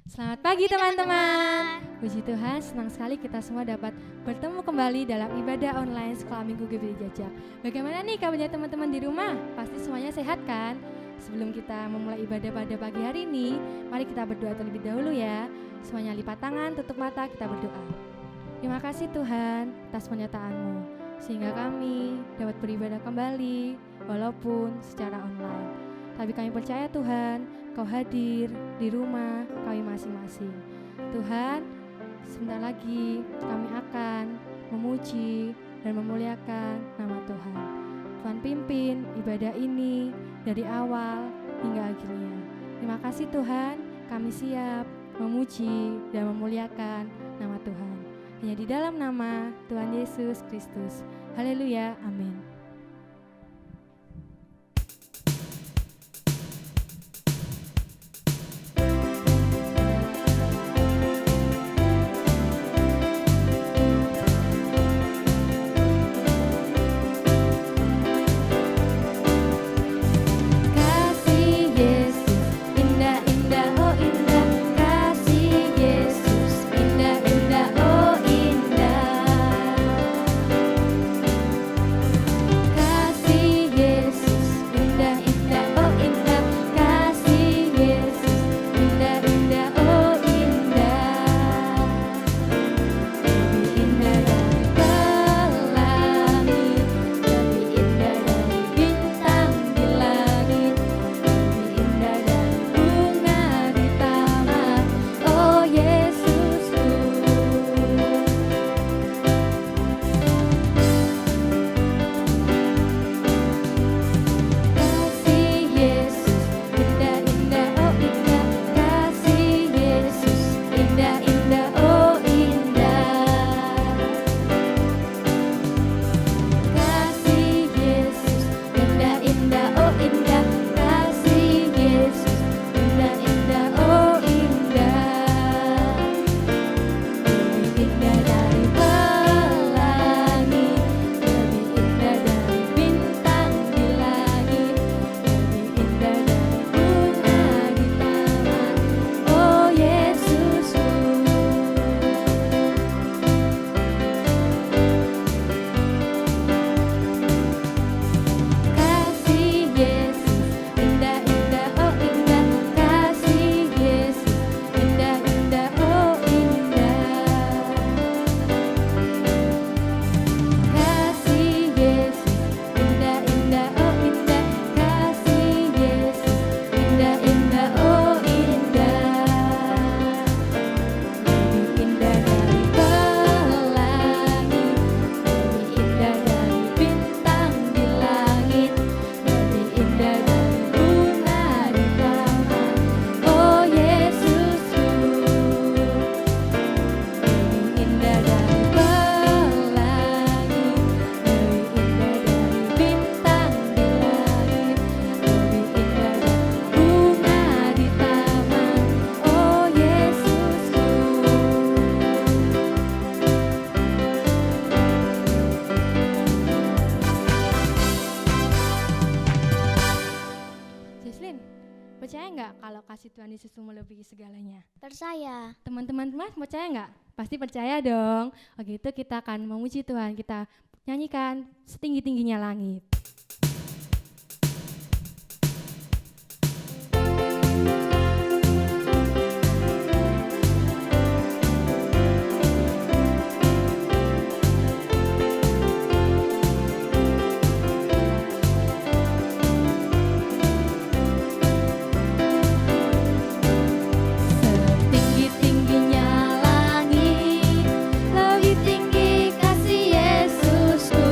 Selamat pagi teman-teman. Puji Tuhan, senang sekali kita semua dapat bertemu kembali dalam ibadah online Sekolah Minggu GBI Jajak. Bagaimana nih kabarnya teman-teman di rumah? Pasti semuanya sehat kan? Sebelum kita memulai ibadah pada pagi hari ini, mari kita berdoa terlebih dahulu ya. Semuanya lipat tangan, tutup mata, kita berdoa. Terima kasih Tuhan atas penyertaan-Mu, sehingga kami dapat beribadah kembali walaupun secara online. Tapi kami percaya Tuhan, Kau hadir di rumah kami masing-masing. Tuhan, sebentar lagi kami akan memuji dan memuliakan nama Tuhan. Tuhan pimpin ibadah ini dari awal hingga akhirnya. Terima kasih Tuhan, kami siap memuji dan memuliakan nama Tuhan. Hanya di dalam nama Tuhan Yesus Kristus. Haleluya, amin. Percaya nggak kalau kasih Tuhan Yesus melebihi segalanya? Percaya. Teman-teman percaya nggak? Pasti percaya dong. Oke, itu kita akan memuji Tuhan. Kita nyanyikan setinggi-tingginya langit. Lebih tinggi kasih Yesusku.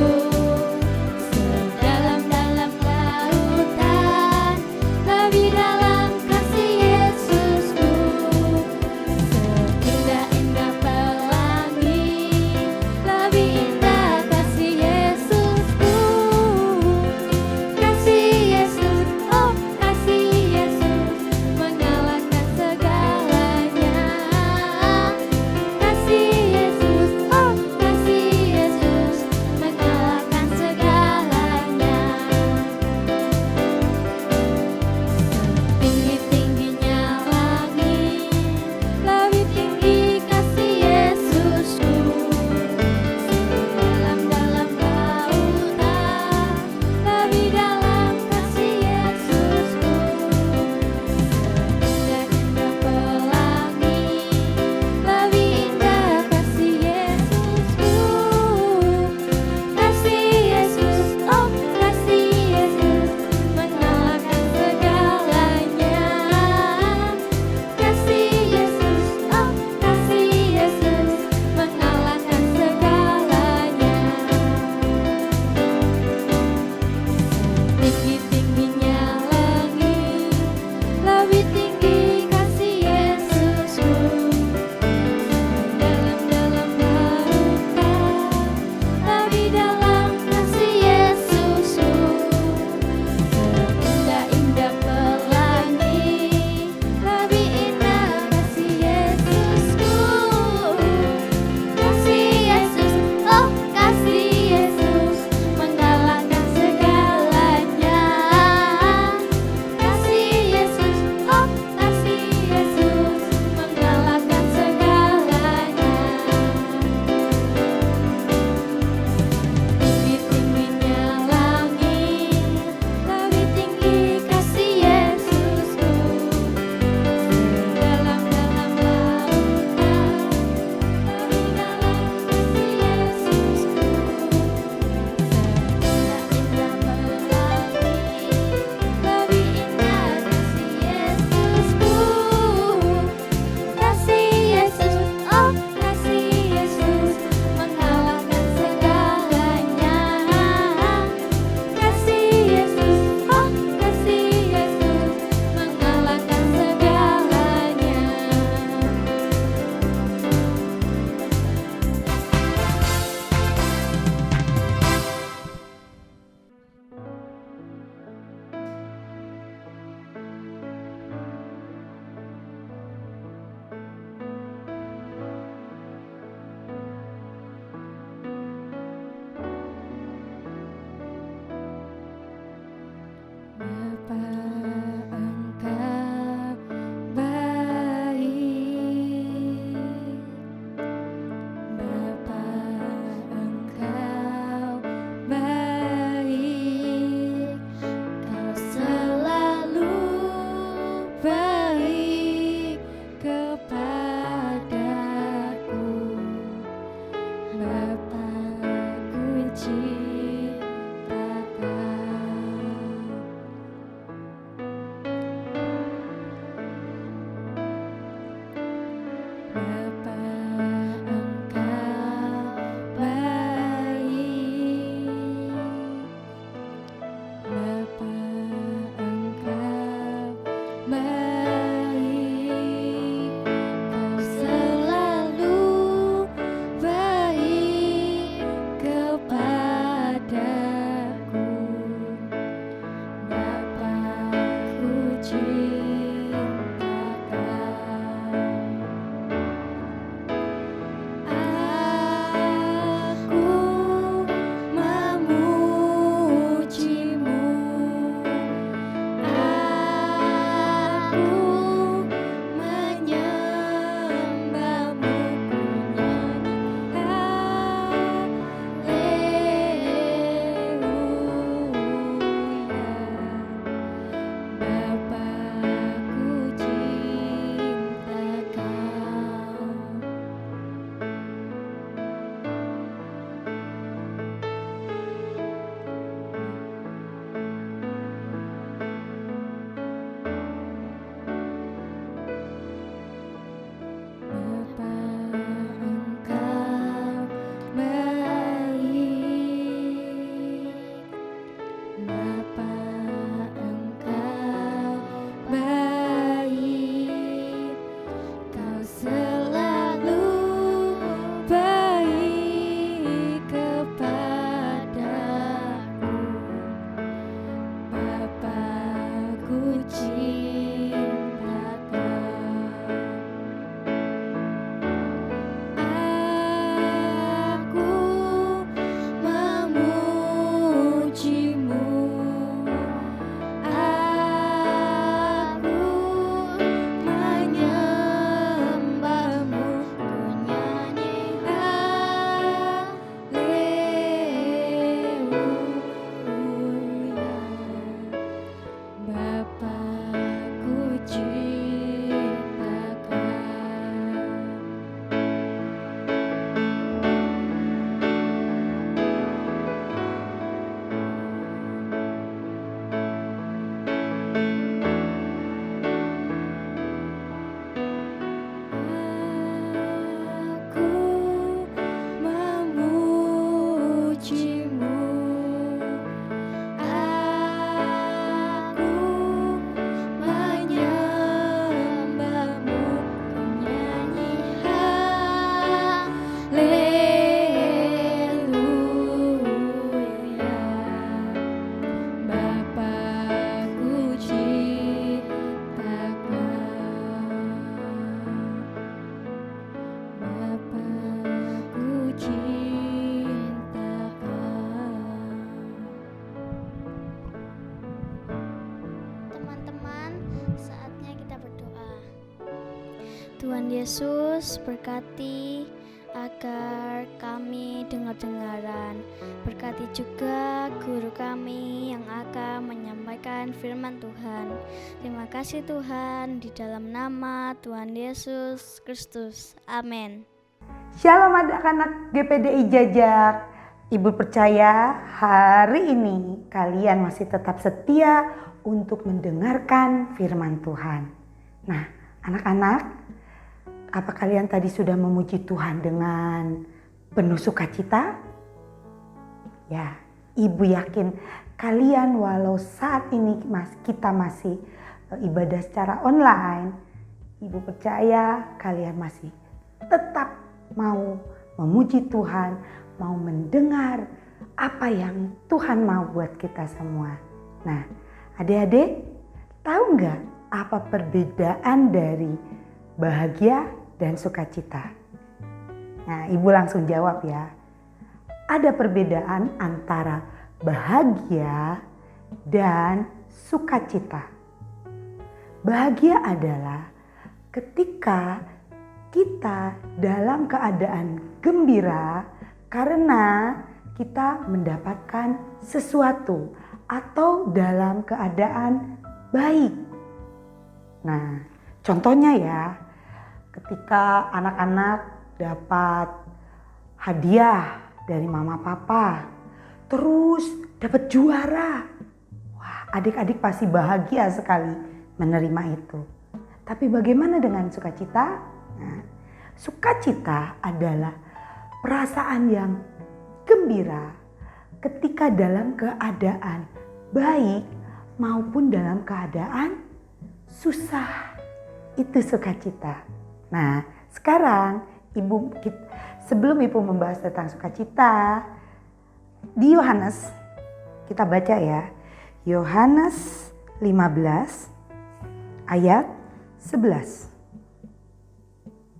Tuhan Yesus berkati agar kami dengar-dengaran. Berkati juga guru kami yang akan menyampaikan firman Tuhan. Terima kasih Tuhan, di dalam nama Tuhan Yesus Kristus. Amin. Shalom anak-anak GPDI Jajak. Ibu percaya hari ini kalian masih tetap setia untuk mendengarkan firman Tuhan. Nah, anak-anak, apa kalian tadi sudah memuji Tuhan dengan penuh sukacita? Ya, Ibu yakin kalian walau saat ini kita masih ibadah secara online, Ibu percaya kalian masih tetap mau memuji Tuhan, mau mendengar apa yang Tuhan mau buat kita semua. Nah, adik-adik, tahu nggak apa perbedaan dari bahagia dan sukacita? Nah, Ibu langsung jawab ya. Ada perbedaan antara bahagia dan sukacita. Bahagia adalah ketika kita dalam keadaan gembira karena kita mendapatkan sesuatu atau dalam keadaan baik. Nah, contohnya ya, ketika anak-anak dapat hadiah dari mama papa, terus dapat juara. Wah, adik-adik pasti bahagia sekali menerima itu. Tapi bagaimana dengan sukacita? Nah, sukacita adalah perasaan yang gembira ketika dalam keadaan baik maupun dalam keadaan susah. Itu sukacita. Nah, sekarang sebelum Ibu membahas tentang sukacita, di Yohanes kita baca ya. Yohanes 15 ayat 11.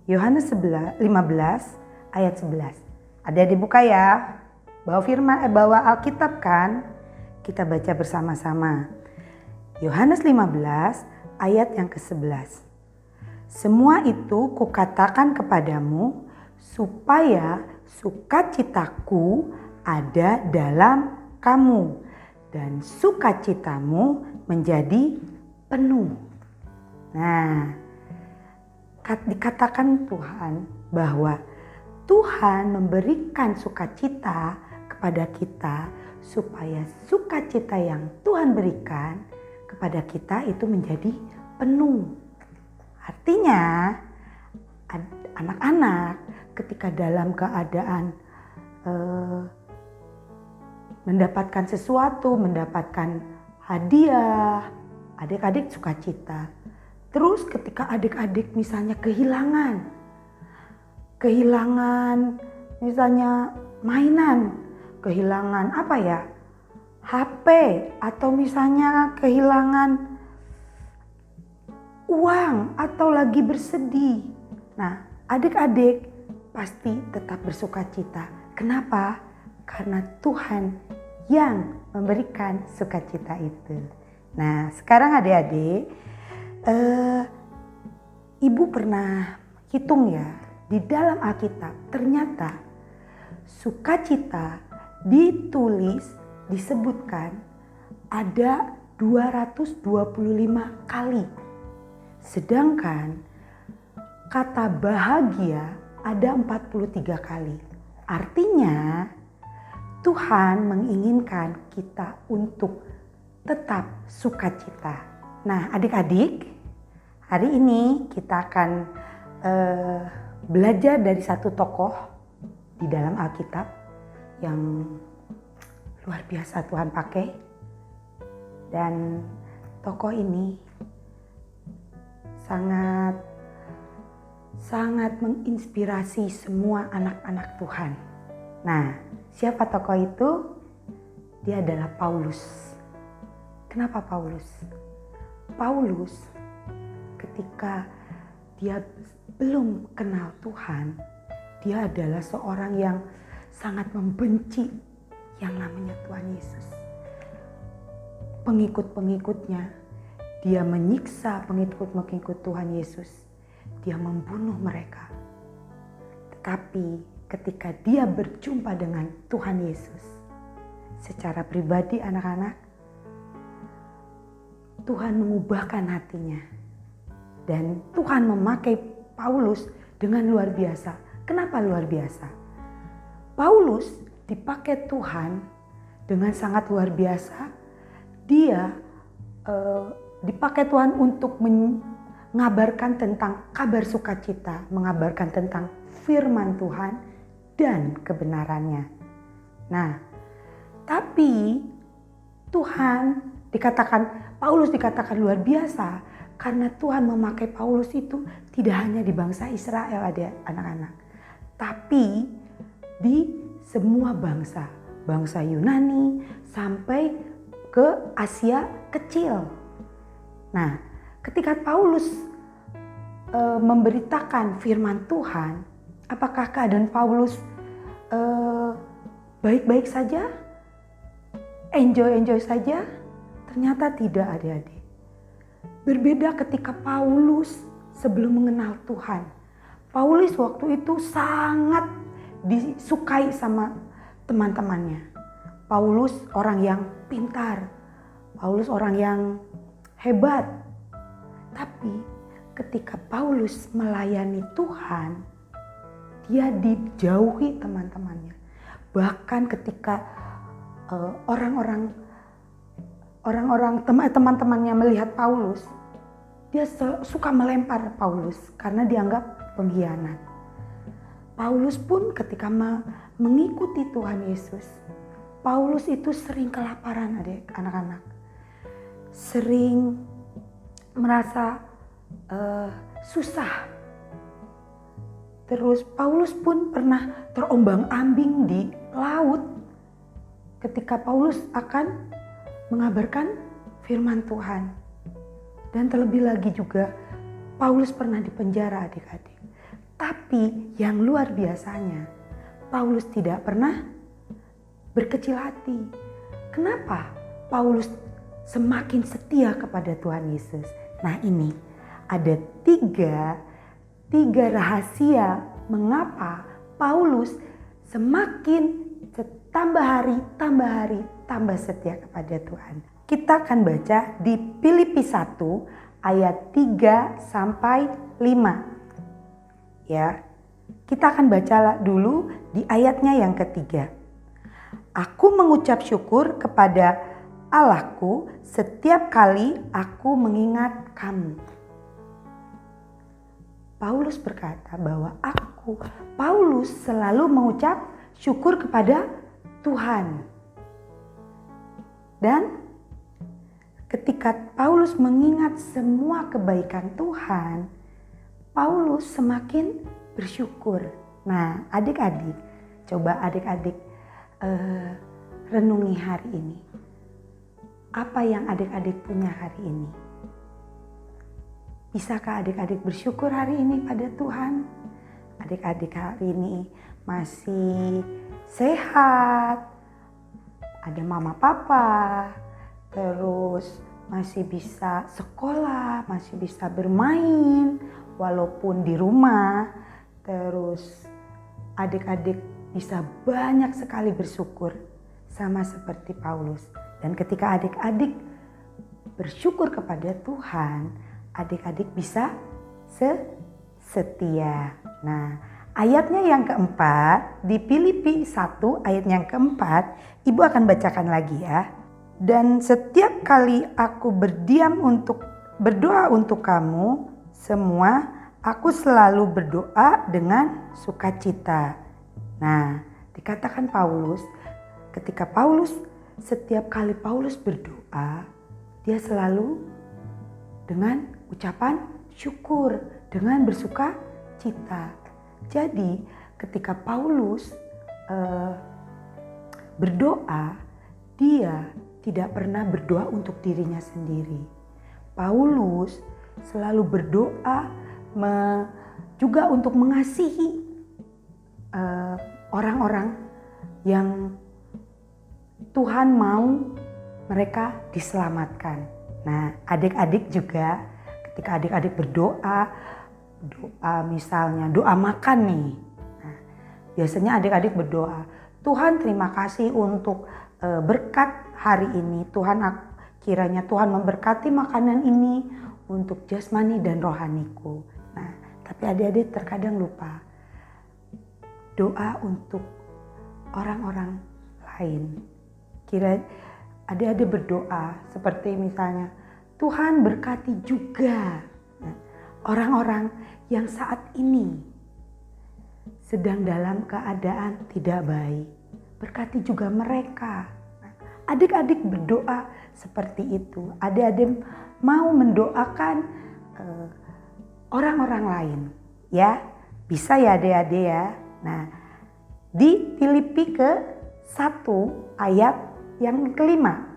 Yohanes 15 ayat 11. Ada dibuka ya. Bawa Alkitab kan? Kita baca bersama-sama. Yohanes 15 ayat yang ke-11. Semua itu kukatakan kepadamu supaya sukacitaku ada dalam kamu dan sukacitamu menjadi penuh. Nah, dikatakan Tuhan bahwa Tuhan memberikan sukacita kepada kita supaya sukacita yang Tuhan berikan kepada kita itu menjadi penuh. Artinya anak-anak ketika dalam keadaan mendapatkan sesuatu, mendapatkan hadiah, adik-adik sukacita. Terus ketika adik-adik misalnya kehilangan misalnya mainan, kehilangan apa ya, HP, atau misalnya kehilangan uang atau lagi bersedih. Nah, adik-adik pasti tetap bersukacita. Kenapa? Karena Tuhan yang memberikan sukacita itu. Nah, sekarang adik-adik, Ibu pernah hitung ya, di dalam Alkitab ternyata sukacita disebutkan ada 225 kali. Sedangkan kata bahagia ada 43 kali. Artinya Tuhan menginginkan kita untuk tetap sukacita. Nah, adik-adik, hari ini kita akan belajar dari satu tokoh di dalam Alkitab yang luar biasa Tuhan pakai. Dan tokoh ini sangat menginspirasi semua anak-anak Tuhan. Nah, siapa tokoh itu? Dia adalah Paulus. Kenapa Paulus? Paulus ketika dia belum kenal Tuhan, dia adalah seorang yang sangat membenci yang namanya Tuhan Yesus. Pengikut-pengikutnya, dia menyiksa pengikut-pengikut Tuhan Yesus. dia membunuh mereka. Tetapi ketika dia berjumpa dengan Tuhan Yesus secara pribadi, anak-anak, Tuhan mengubahkan hatinya. Dan Tuhan memakai Paulus dengan luar biasa. Kenapa luar biasa? Paulus dipakai Tuhan dengan sangat luar biasa. Dia dipakai Tuhan untuk mengabarkan tentang kabar sukacita, mengabarkan tentang firman Tuhan dan kebenarannya. Nah, tapi Paulus dikatakan luar biasa karena Tuhan memakai Paulus itu tidak hanya di bangsa Israel, anak-anak, tapi di semua bangsa Yunani sampai ke Asia kecil. Nah, ketika Paulus memberitakan firman Tuhan, apakah keadaan Paulus baik-baik saja? Enjoy saja? Ternyata tidak, adik-adik. Berbeda ketika Paulus sebelum mengenal Tuhan. Paulus waktu itu sangat disukai sama teman-temannya. Paulus orang yang pintar, Paulus orang yang hebat. Tapi ketika Paulus melayani Tuhan, dia dijauhi teman-temannya. Bahkan ketika teman-temannya melihat Paulus, dia suka melempar Paulus karena dianggap pengkhianat. Paulus pun ketika mengikuti Tuhan Yesus, Paulus itu sering kelaparan, anak-anak. Sering merasa susah. Terus Paulus pun pernah terombang-ambing di laut ketika Paulus akan mengabarkan firman Tuhan. Dan terlebih lagi juga Paulus pernah dipenjara, adik-adik. Tapi yang luar biasanya, Paulus tidak pernah berkecil hati. Kenapa Paulus semakin setia kepada Tuhan Yesus? Nah, ini ada tiga rahasia mengapa Paulus semakin tambah hari tambah setia kepada Tuhan. Kita akan baca di Filipi 1 ayat 3 sampai 5. Ya. Kita akan baca dulu di ayatnya yang ketiga. Aku mengucap syukur kepada Allahku setiap kali aku mengingat kamu. Paulus berkata bahwa Paulus selalu mengucap syukur kepada Tuhan. Dan ketika Paulus mengingat semua kebaikan Tuhan, Paulus semakin bersyukur. Nah, adik-adik, coba adik-adik renungi hari ini. Apa yang adik-adik punya hari ini? Bisakah adik-adik bersyukur hari ini pada Tuhan? Adik-adik hari ini masih sehat, ada mama papa, terus masih bisa sekolah, masih bisa bermain walaupun di rumah. Terus adik-adik bisa banyak sekali bersyukur sama seperti Paulus. Dan ketika adik-adik bersyukur kepada Tuhan, adik-adik bisa setia. Nah, ayatnya yang keempat di Filipi 1 ayat yang keempat, Ibu akan bacakan lagi ya. Dan setiap kali aku berdoa untuk kamu semua, aku selalu berdoa dengan sukacita. Nah, dikatakan Paulus, ketika setiap kali Paulus berdoa, dia selalu dengan ucapan syukur, dengan bersuka cita. Jadi ketika Paulus berdoa, dia tidak pernah berdoa untuk dirinya sendiri. Paulus selalu berdoa juga untuk mengasihi orang-orang yang Tuhan mau mereka diselamatkan. Nah, adik-adik juga ketika adik-adik berdoa, doa, misalnya doa makan nih. Nah, biasanya adik-adik berdoa, Tuhan terima kasih untuk berkat hari ini. Kiranya Tuhan memberkati makanan ini untuk jasmani dan rohaniku. Nah, tapi adik-adik terkadang lupa doa untuk orang-orang lain. Adik-adik berdoa seperti misalnya, Tuhan berkati juga orang-orang yang saat ini sedang dalam keadaan tidak baik. Berkati juga mereka. Adik-adik berdoa seperti itu. Adik-adik mau mendoakan orang-orang lain. Ya, bisa ya adik-adik ya. Nah, di Filipi ke-1 ayat yang kelima.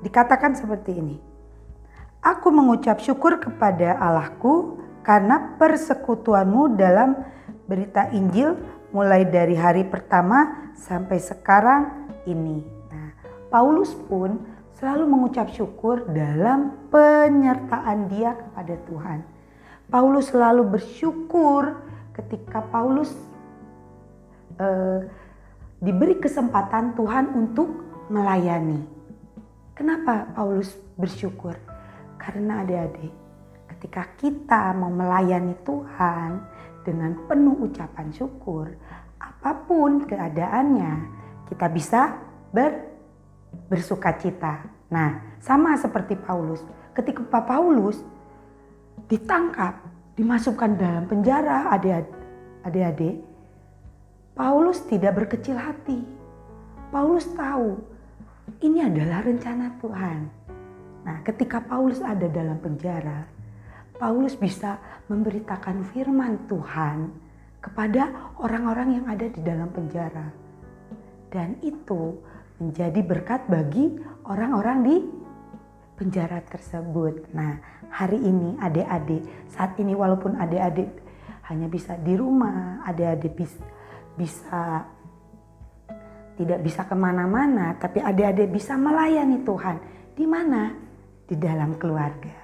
Dikatakan seperti ini. Aku mengucap syukur kepada Allahku karena persekutuanmu dalam berita Injil mulai dari hari pertama sampai sekarang ini. Nah, Paulus pun selalu mengucap syukur dalam penyertaan dia kepada Tuhan. Paulus selalu bersyukur ketika Paulus diberi kesempatan Tuhan untuk melayani. Kenapa Paulus bersyukur? Karena adik-adik, ketika kita mau melayani Tuhan dengan penuh ucapan syukur, apapun keadaannya, kita bisa bersukacita. Nah, sama seperti Paulus. Ketika Paulus ditangkap, dimasukkan dalam penjara, adik-adik, Paulus tidak berkecil hati. Paulus tahu ini adalah rencana Tuhan. Nah, ketika Paulus ada dalam penjara, Paulus bisa memberitakan firman Tuhan kepada orang-orang yang ada di dalam penjara. Dan itu menjadi berkat bagi orang-orang di penjara tersebut. Nah, hari ini adik-adik, saat ini walaupun adik-adik hanya bisa di rumah, adik-adik bisa tidak bisa kemana-mana, tapi adik-adik bisa melayani Tuhan. Di mana? Di dalam keluarga.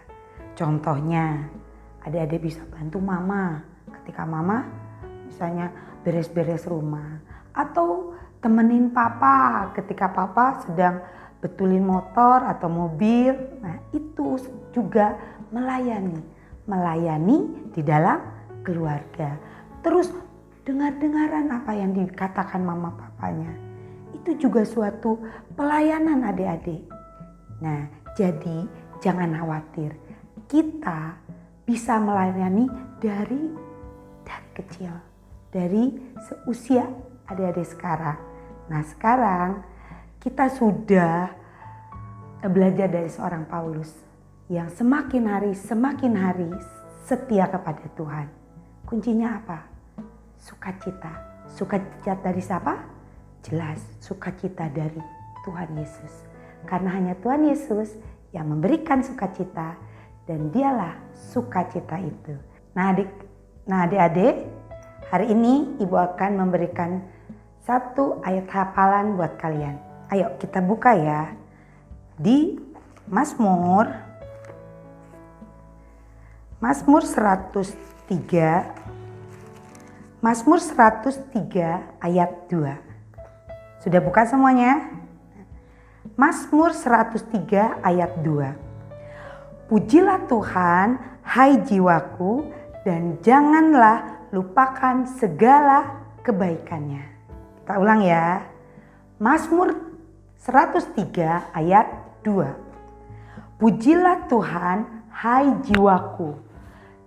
Contohnya, adik-adik bisa bantu mama ketika mama misalnya beres-beres rumah. Atau temenin papa ketika papa sedang betulin motor atau mobil. Nah, itu juga melayani. Melayani di dalam keluarga. Terus dengar-dengaran apa yang dikatakan mama papanya. Itu juga suatu pelayanan adik-adik. Nah, jadi jangan khawatir. Kita bisa melayani dari kecil. Dari seusia adik-adik sekarang. Nah, sekarang kita sudah belajar dari seorang Paulus yang semakin hari setia kepada Tuhan. Kuncinya apa? Sukacita. Sukacita dari siapa? Jelas, sukacita dari Tuhan Yesus. Karena hanya Tuhan Yesus yang memberikan sukacita dan dialah sukacita itu. Nah, adik-adik, hari ini Ibu akan memberikan satu ayat hafalan buat kalian. Ayo kita buka ya. Di Mazmur 103 ayat 2. Sudah buka semuanya? Mazmur 103 ayat 2. Pujilah Tuhan, hai jiwaku, dan janganlah lupakan segala kebaikannya. Kita ulang ya. Mazmur 103 ayat 2. Pujilah Tuhan, hai jiwaku,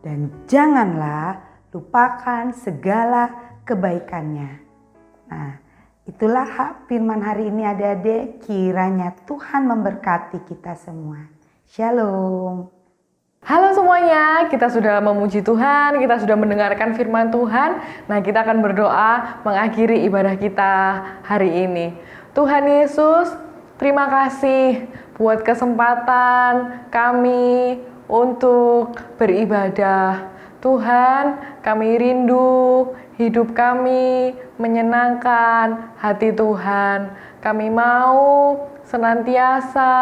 dan janganlah lupakan segala kebaikannya. Nah, itulah firman hari ini adik-adik. Kiranya Tuhan memberkati kita semua. Shalom. Halo semuanya, kita sudah memuji Tuhan, kita sudah mendengarkan firman Tuhan. Nah, kita akan berdoa mengakhiri ibadah kita hari ini. Tuhan Yesus, terima kasih buat kesempatan kami untuk beribadah. Tuhan, kami rindu hidup kami menyenangkan hati Tuhan. Kami mau senantiasa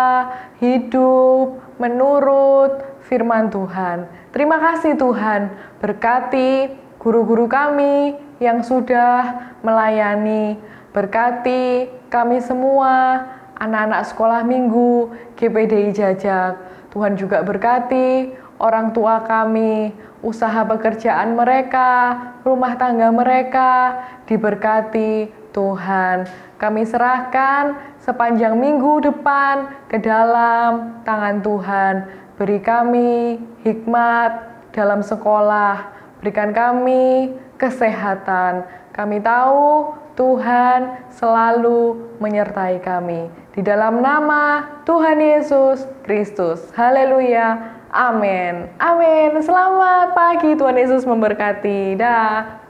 hidup menurut firman Tuhan. Terima kasih Tuhan, berkati guru-guru kami yang sudah melayani, berkati kami semua, anak-anak sekolah minggu GPDI Jajak. Tuhan juga berkati orang tua kami, usaha pekerjaan mereka, rumah tangga mereka, diberkati Tuhan. Kami serahkan sepanjang minggu depan ke dalam tangan Tuhan. Beri kami hikmat dalam sekolah, berikan kami kesehatan. Kami tahu Tuhan selalu menyertai kami. Di dalam nama Tuhan Yesus Kristus. Haleluya. Amin. Amin. Selamat pagi. Tuhan Yesus memberkati. Dah.